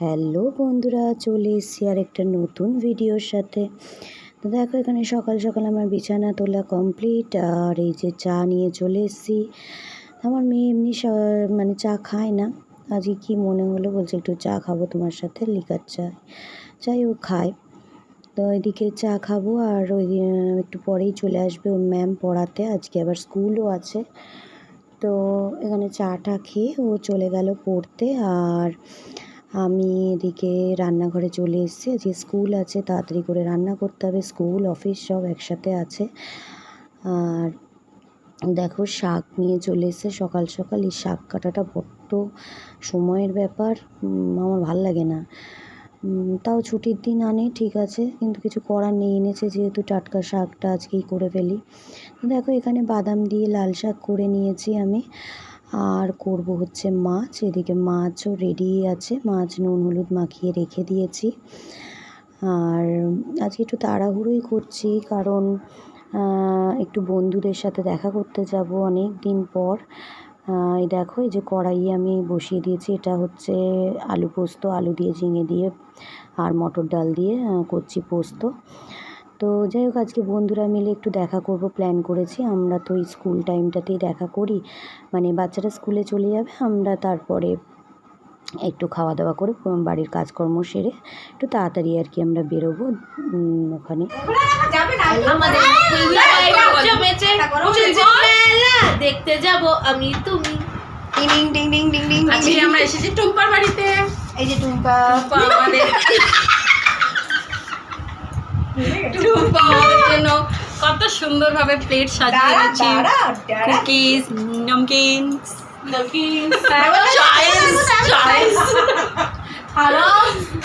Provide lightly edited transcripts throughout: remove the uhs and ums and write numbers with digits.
Hello বন্ধুরা, চলে এসেছি আর একটা নতুন ভিডিওর সাথে। তো দেখো, এখানে সকাল সকাল আমার বিছানা তোলা কমপ্লিট, আর এই যে চা নিয়ে চলে এসেছি। আমার মেয়ে এমনি মানে চা খায় না, আজকে কি মনে হলো, বলছে একটু চা খাবো তোমার সাথে, লিকার চা। চাই ও খায়। তো এদিকে চা খাবো, আর ওই একটু পরেই চলে আসবে ওর ম্যাম পড়াতে, আজকে আবার স্কুলও আছে। তো এখানে চাটা খেয়ে ও চলে গেল পড়তে, আর আমি এদিকে রান্নাঘরে চলে এসেছি। আজকে স্কুল আছে, তাড়াতাড়ি করে রান্না করতে হবে, স্কুল অফিস সব একসাথে আছে। আর দেখো, শাক নিয়ে চলে এসেছে সকাল সকাল। এই শাক কাটাটা বড্ড সময়ের ব্যাপার, আমার ভাল লাগে না। তাও ছুটির দিন আনে ঠিক আছে, কিন্তু কিছু করার নেই, এনেছে যেহেতু টাটকা শাকটা আজকেই করে ফেলি। দেখো, এখানে বাদাম দিয়ে লাল শাক করে নিয়েছি আমি, আর করব হচ্ছে মাছ। এদিকে মাছও রেডি আছে, মাছ নুন হলুদ মাখিয়ে রেখে দিয়েছি। আর আজকে একটু তাড়াহুড়োই করছি, কারণ একটু বন্ধুদের সাথে দেখা করতে যাব অনেক দিন পর। এই দেখো, এই যে কড়াইয়ে আমি বসিয়ে দিয়েছি, এটা হচ্ছে আলু পোস্ত, আলু দিয়ে ঝিঙে দিয়ে আর মটর ডাল দিয়ে করছি পোস্ত। তো যাই হোক, আজকে বন্ধুরা মিলে একটু দেখা করব প্ল্যান করেছি। আমরা তো এই স্কুল টাইমটাতেই দেখা করি, মানে বাচ্চারা স্কুলে চলে যাবে, আমরা তারপরে একটু খাওয়া দাওয়া করে বাড়ির কাজকর্ম সেরে একটু তাড়াতাড়ি আর কি আমরা বেরোবো ওখানে। দেখতে যাব আমি তুমি। আমরা এসেছি টুম্পার বাড়িতে। এই যে টুম্পা আমাদের টুম্পা আমাদের জন্য কত সুন্দরভাবে প্লেট সাজিয়ে এনেছি। কুকিজ, নমকিনস,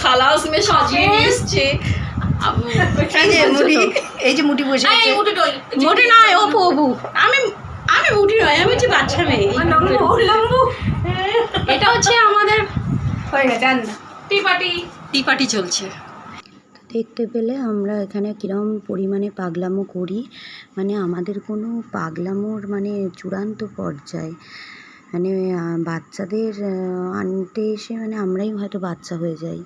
খালাস মে সাজিয়ে নিয়ে এসছে। এই যে মুটি বসে মোটে নয়, অপু অপু। আমি মুটি নয়, আমি হচ্ছে বাচ্চা মেয়ে। এটা হচ্ছে আমাদের টি পার্টি চলছে। দেখতে পেলে আমরা এখানে কীরকম পরিমাণে পাগলামো করি, মানে আমাদের কোনো পাগলামোর মানে চূড়ান্ত পর্যায়ে, মানে বাচ্চাদের আনতে এসে মানে আমরাই হয়তো বাচ্চা হয়ে যাই।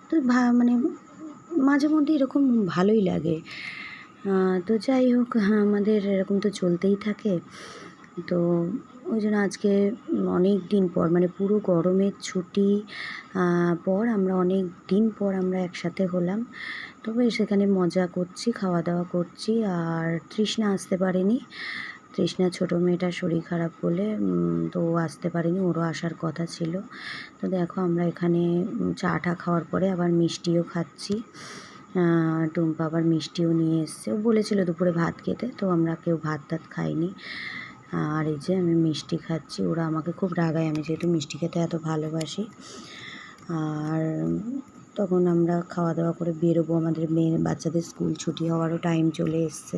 তো মানে মাঝে মধ্যে এরকম ভালোই লাগে। তো যাই হোক, আমাদের এরকম তো চলতেই থাকে। তো ওই জন্য আজকে অনেক দিন পর, মানে পুরো গরমের ছুটি পর আমরা অনেক দিন পর আমরা একসাথে হলাম। তবে সেখানে মজা করছি, খাওয়া দাওয়া করছি। আর তৃষ্ণা আসতে পারেনি, তৃষ্ণা ছোটো মেয়েটার শরীর খারাপ বলে তো ও আসতে পারেনি, ওরও আসার কথা ছিল। তো দেখো, আমরা এখানে চাটা খাওয়ার পরে আবার মিষ্টিও খাচ্ছি। টুম্পা আবার মিষ্টিও নিয়ে এসছে, ও বলেছিল দুপুরে ভাত খেতে, তো আমরা কেউ ভাত টাত খাইনি। আর এই যে আমি মিষ্টি খাচ্ছি, ওরা আমাকে খুব রাগায়, আমি যেহেতু মিষ্টি খেতে এত ভালোবাসি। আর তখন আমরা খাওয়া দাওয়া করে বেরোবো, আমাদের বাচ্চাদের স্কুল ছুটি হওয়ারও টাইম চলে এসছে।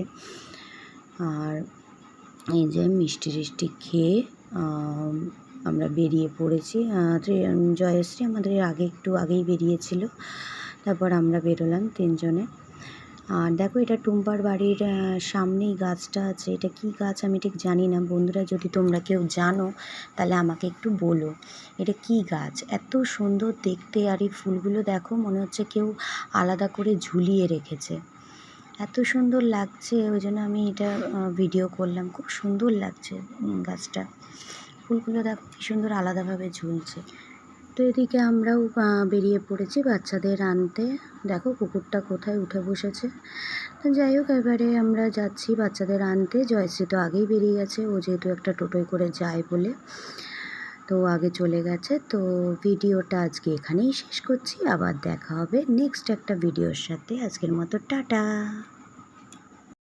আর এই যে মিষ্টি টিষ্টি খেয়ে আমরা বেরিয়ে পড়েছি। জয়শ্রী আমাদের একটু আগেই বেরিয়েছিল, তারপর আমরা বেরোলাম তিনজনে। আর দেখো, এটা টুম্পার বাড়ির সামনেই গাছটা আছে, এটা কি গাছ আমি ঠিক জানি না। বন্ধুরা, যদি তোমরা কেউ জানো তাহলে আমাকে একটু বলো, এটা কি গাছ, এত সুন্দর দেখতে। আর এই ফুলগুলো দেখো, মনে হচ্ছে কেউ আলাদা করে ঝুলিয়ে রেখেছে, এত সুন্দর লাগছে। ওই জন্য আমি এটা ভিডিও করলাম, খুব সুন্দর লাগছে গাছটা। ফুলগুলো দেখো কী সুন্দর আলাদাভাবে ঝুলছে। তো এদিকে আমরাও বেরিয়ে পড়েছি বাচ্চাদের আনতে। দেখো কুকুরটা কোথায় উঠে বসেছে। তো যাই হোক, এবারে আমরা যাচ্ছি বাচ্চাদের আনতে। জয়শ্রী তো আগেই বেরিয়ে গেছে, ও যেহেতু একটা টোটোয় করে যায় বলে, তো আগে চলে গেছে। তো ভিডিওটা আজকে এখানেই শেষ করছি, আবার দেখা হবে নেক্সট একটা ভিডিওর সাথে। আজকের মতো টাটা।